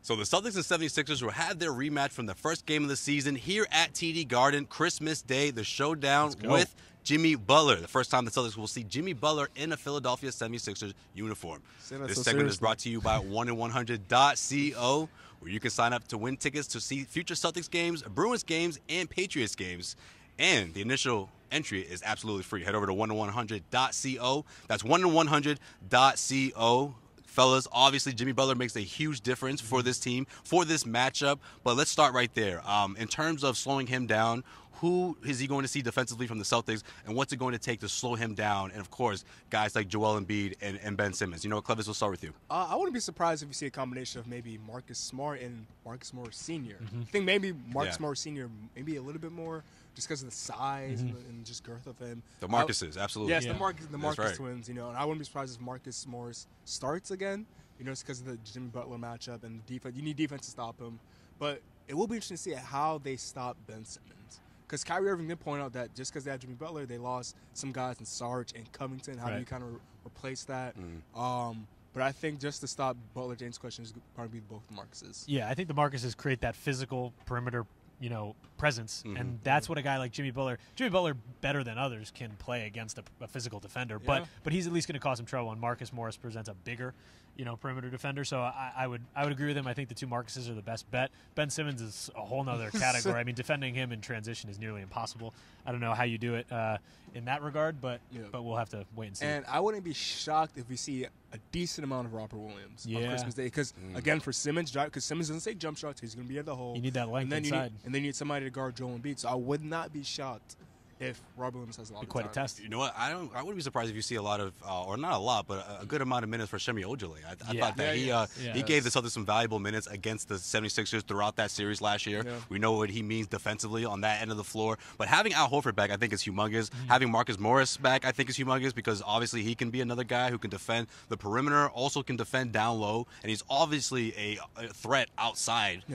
So the Celtics and 76ers will have their rematch from the first game of the season here at TD Garden, Christmas Day, the showdown with Jimmy Butler. The first time the Celtics will see Jimmy Butler in a Philadelphia 76ers uniform. This segment is brought to you by 1in100.co, where you can sign up to win tickets to see future Celtics games, Bruins games, and Patriots games. And the initial entry is absolutely free. Head over to 1in100.co. That's 1in100.co. Fellas, obviously Jimmy Butler makes a huge difference for this team, for this matchup. But let's start right there. In terms of slowing him down, who is he going to see defensively from the Celtics, and what's it going to take to slow him down? And, of course, guys like Joel Embiid and Ben Simmons. You know what, Clevis, we'll start with you. I wouldn't be surprised if you see a combination of maybe Marcus Smart and Marcus Morris Sr. I think maybe Marcus Morris Sr. maybe a little bit more just because of the size and just girth of him. The Marcuses, absolutely. Yes, the Marcus twins, and I wouldn't be surprised if Marcus Morris starts again, just because of the Jimmy Butler matchup and the defense. You need defense to stop him. But it will be interesting to see how they stop Ben Simmons. Because Kyrie Irving did point out that just because they have Jimmy Butler, they lost some guys in Sarge and Covington. How do you kind of replace that? But I think just to stop Butler, James' question is probably both the Marcuses. Yeah, I think the Marcuses create that physical perimeter presence, and that's what a guy like Jimmy Butler, better than others, can play against a physical defender. But he's at least going to cause him trouble, and Marcus Morris presents a bigger, perimeter defender. So I would agree with him. I think the two Marcuses are the best bet. Ben Simmons is a whole nother category. I mean, defending him in transition is nearly impossible. I don't know how you do it in that regard, but we'll have to wait and see. And I wouldn't be shocked if we see a decent amount of Robert Williams on Christmas Day. Because, again, for Simmons, because Simmons doesn't say jump shots, he's going to be at the hole. You need that length inside. And then you need somebody to guard Joel Embiid. So I would not be shocked if Robert Williams has a lot of quite time. a test. You know what? I wouldn't be surprised if you see a lot of, or not a lot, but a good amount of minutes for Shemi Ojale. I thought that he gave the Celtics some valuable minutes against the 76ers throughout that series last year. We know what he means defensively on that end of the floor. But having Al Horford back, I think, is humongous. Having Marcus Morris back, I think, is humongous because obviously he can be another guy who can defend the perimeter, also can defend down low, and he's obviously a threat outside.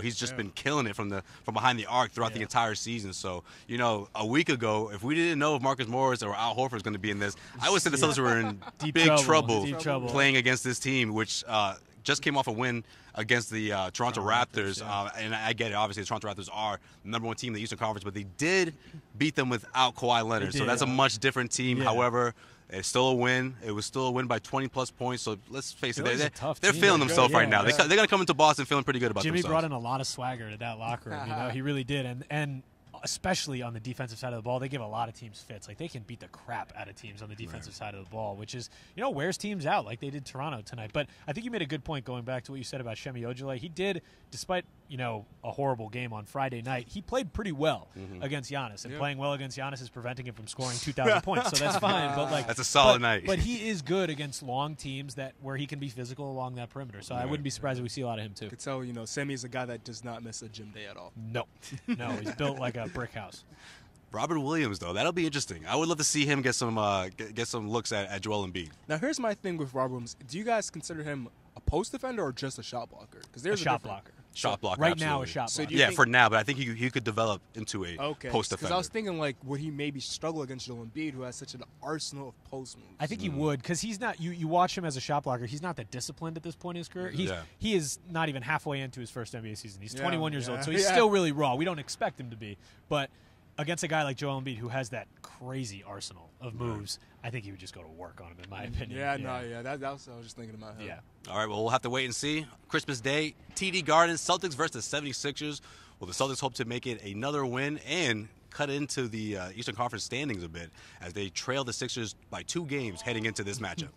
He's just been killing it from behind the arc throughout the entire season. So, a week ago, if we didn't know if Marcus Morris or Al Horford was going to be in this, I would say the Celtics were in big trouble playing against this team, which just came off a win against the Toronto Raptors. And I get it. Obviously, the Toronto Raptors are the #1 team in the Eastern Conference, but they did beat them without Kawhi Leonard. So that's a much different team. However, it's still a win. It was still a win by 20-plus points. So let's face it, they're feeling themselves right now. They're going to come into Boston feeling pretty good about themselves. Jimmy brought in a lot of swagger to that locker room. He really did. And especially on the defensive side of the ball, they give a lot of teams fits. Like, they can beat the crap out of teams on the defensive side of the ball, which is, wears teams out like they did Toronto tonight. But I think you made a good point going back to what you said about Shemi Ojale. He did, despite, a horrible game on Friday night, he played pretty well against Giannis. And playing well against Giannis is preventing him from scoring 2,000 points, so that's fine. But that's a solid night. But he is good against long teams where he can be physical along that perimeter. So I wouldn't be surprised if we see a lot of him, too. You could tell, Semi is a guy that does not miss a gym day at all. No, he's built like a brick house. Robert Williams, though, that'll be interesting. I would love to see him get some looks at Joel Embiid. Now, here's my thing with Robert Williams. Do you guys consider him a post defender or just a shot blocker? Because there's a shot blocker. Shot blocker, right absolutely. now, a shot blocker. So for now, but I think he could develop into a post defender. Because I was thinking, would he maybe struggle against Joel Embiid, who has such an arsenal of post moves? I think he would, because he's not. You watch him as a shot blocker. He's not that disciplined at this point in his career. He is not even halfway into his first NBA season. He's 21 years old, so he's still really raw. We don't expect him to be, but against a guy like Joel Embiid, who has that crazy arsenal of moves, I think he would just go to work on him, in my opinion. That's what I was just thinking about him. All right, well, we'll have to wait and see. Christmas Day, TD Garden, Celtics versus 76ers. Well, the Celtics hope to make it another win and cut into the Eastern Conference standings a bit as they trail the Sixers by 2 games heading into this matchup.